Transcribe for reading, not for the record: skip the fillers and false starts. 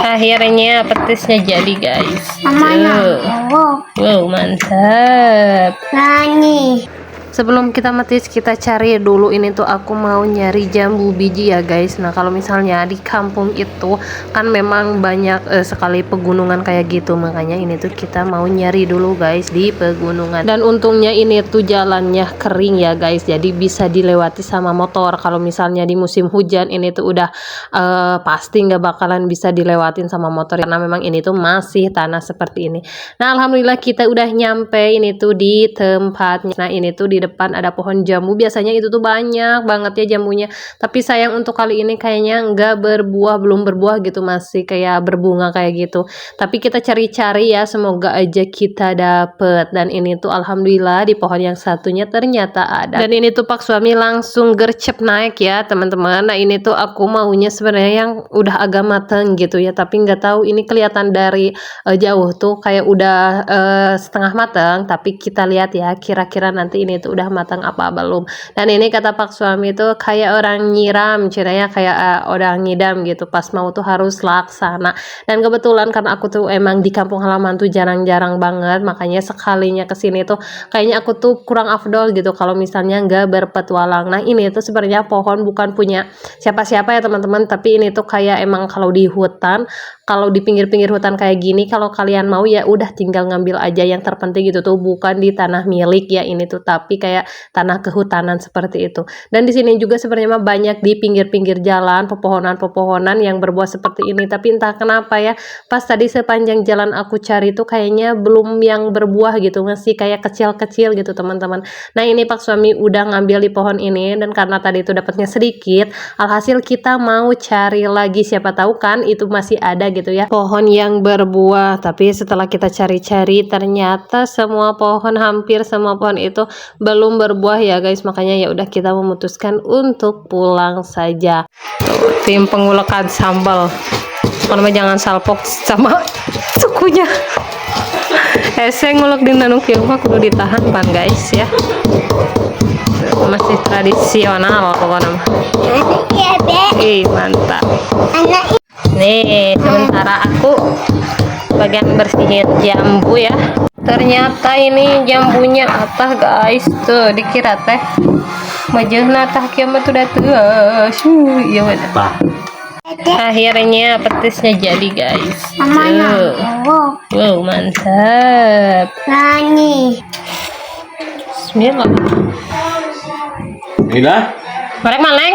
Akhirnya petisnya jadi guys. Wow, mantap. Sebelum kita metis, kita cari dulu. Ini tuh aku mau nyari jambu biji ya guys. Nah kalau misalnya di kampung itu kan memang banyak sekali pegunungan kayak gitu, makanya ini tuh kita mau nyari dulu guys di pegunungan. Dan untungnya ini tuh jalannya kering ya guys, jadi bisa dilewati sama motor. Kalau misalnya di musim hujan ini tuh udah pasti nggak bakalan bisa dilewatin sama motor, karena memang ini tuh masih tanah seperti ini. Nah alhamdulillah kita udah nyampe ini tuh di tempatnya. Nah ini tuh di depan ada pohon jambu. Biasanya itu tuh banyak banget ya jambunya, tapi sayang untuk kali ini kayaknya nggak berbuah, belum berbuah gitu, masih kayak berbunga kayak gitu. Tapi kita cari-cari ya, semoga aja kita dapet. Dan ini tuh alhamdulillah di pohon yang satunya ternyata ada. Dan ini tuh Pak suami langsung gercep naik ya teman-teman. Nah ini tuh aku maunya sebenarnya yang udah agak mateng gitu ya, tapi nggak tahu ini kelihatan dari jauh tuh kayak udah setengah mateng. Tapi kita lihat ya kira-kira nanti ini tuh udah matang apa belum. Dan ini kata Pak suami tuh kayak orang nyiram, caranya kayak orang ngidam gitu, pas mau tuh harus laksana. Dan kebetulan karena aku tuh emang di kampung halaman tuh jarang-jarang banget, makanya sekalinya kesini tuh kayaknya aku tuh kurang afdol gitu kalau misalnya nggak berpetualang. Nah ini tuh sebenarnya pohon bukan punya siapa-siapa ya teman-teman, tapi ini tuh kayak emang kalau di hutan, kalau di pinggir-pinggir hutan kayak gini, kalau kalian mau ya udah tinggal ngambil aja. Yang terpenting gitu tuh bukan di tanah milik ya ini tuh, tapi kayak tanah kehutanan seperti itu. Dan di sini juga sebenarnya banyak di pinggir-pinggir jalan pepohonan-pepohonan yang berbuah seperti ini, tapi entah kenapa ya pas tadi sepanjang jalan aku cari tuh kayaknya belum yang berbuah gitu, masih kayak kecil-kecil gitu teman-teman. Nah ini Pak suami udah ngambil di pohon ini, dan karena tadi itu dapatnya sedikit, alhasil kita mau cari lagi, siapa tahu kan itu masih ada gitu ya pohon yang berbuah. Tapi setelah kita cari-cari ternyata semua pohon, hampir semua pohon itu belum berbuah ya guys, makanya ya udah kita memutuskan untuk pulang saja. Tuh, tim pengulekan sambal, kalau jangan salpok sama sukunya. Saya ngulek di nanung kieu mah kudu ditahan pan guys ya. Masih tradisional pokoknya mah. Mantap. Nih sementara aku bagian bersihin jambu ya. Ternyata ini jambunya atah guys, tuh dikira teh majeuna tah kieu mah tuh da teu. Ieu akhirnya petisnya jadi guys. Wow, mantap. Bismillah. Bismillah. Marek maleng.